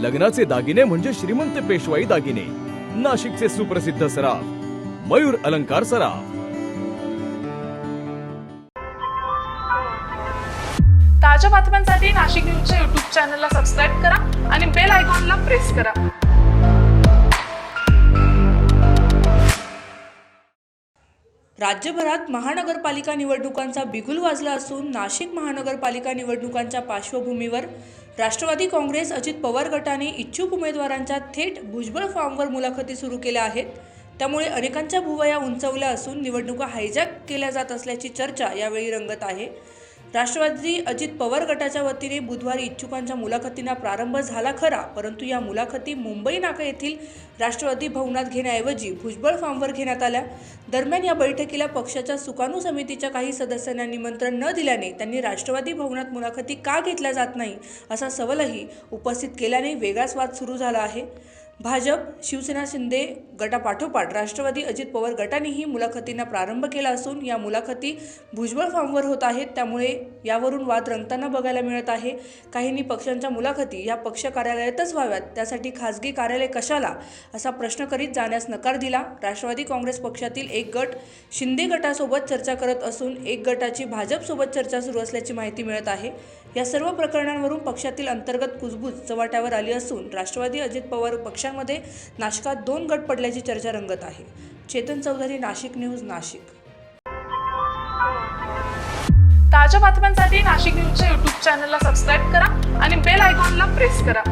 लग्नाचे दागिने म्हणजे श्रीमंत पेशवाई दागिने, नाशिकचे सुप्रसिद्ध सराफ मयूर अलंकार सराफ। ताज्या बातम्यांसाठी नाशिक न्यूजच्या YouTube चॅनलला सबस्क्राईब करा आणि बेल आयकॉनला प्रेस करा। राज्यभरात महानगरपालिका निवडणुकांचा बिगुल वाजला असून नाशिक महानगरपालिका निवडणुकांच्या पार्श्वभूमीवर राष्ट्रवादी काँग्रेस अजित पवार गटाने इच्छुक उमेदवारांच्या थेट भुजबळ फॉर्मवर मुलाखती सुरू केल्या आहेत। त्यामुळे अनेकांच्या भुवया उंचावल्या असून निवडणुका हायजॅक केल्या जात असल्याची चर्चा यावेळी रंगत आहे। राष्ट्रवादी अजित पवार गटाच्या वतीने बुधवारी इच्छुकांच्या मुलाखतींना प्रारंभ झाला खरा, परंतु या मुलाखती मुंबई नाका येथील राष्ट्रवादी भवनात घेण्याऐवजी भुजबळ फार्मवर घेण्यात आल्या। दरम्यान या बैठकीला पक्षाच्या सुकाणू समितीच्या काही सदस्यांना निमंत्रण न दिल्याने त्यांनी राष्ट्रवादी भवनात मुलाखती का घेतल्या जात नाही असा सवालही उपस्थित केल्याने वेगळाच वाद सुरू झाला आहे। भाजप, शिवसेना, शिंदे गटापाठोपाठ राष्ट्रवादी अजित पवार गटानेही मुलाखतींना प्रारंभ केला असून या मुलाखती भुजबळ फॉर्मवर होत आहेत, त्यामुळे यावरून वाद रंगताना बघायला मिळत आहे। काहींनी पक्षांच्या मुलाखती या पक्ष कार्यालयातच व्हाव्यात, त्यासाठी खासगी कार्यालय कशाला असा प्रश्न करीत जाण्यास नकार दिला। राष्ट्रवादी काँग्रेस पक्षातील एक गट शिंदे गटासोबत चर्चा करत असून एक गटाची भाजपसोबत चर्चा सुरू असल्याची माहिती मिळत आहे। या सर्व प्रकरणांवरून पक्षातील अंतर्गत कुजबूज चव्हाट्यावर आली असून राष्ट्रवादी अजित पवार पक्षांमध्ये नाशिकात दोन गट पडल्याची चर्चा रंगत आहे। चेतन चौधरी, नाशिक न्यूज, नाशिक। ताज्या बातम्यांसाठी नाशिक न्यूजच्या YouTube चॅनलला सबस्क्राईब करा आणि बेल आयकॉनला प्रेस करा।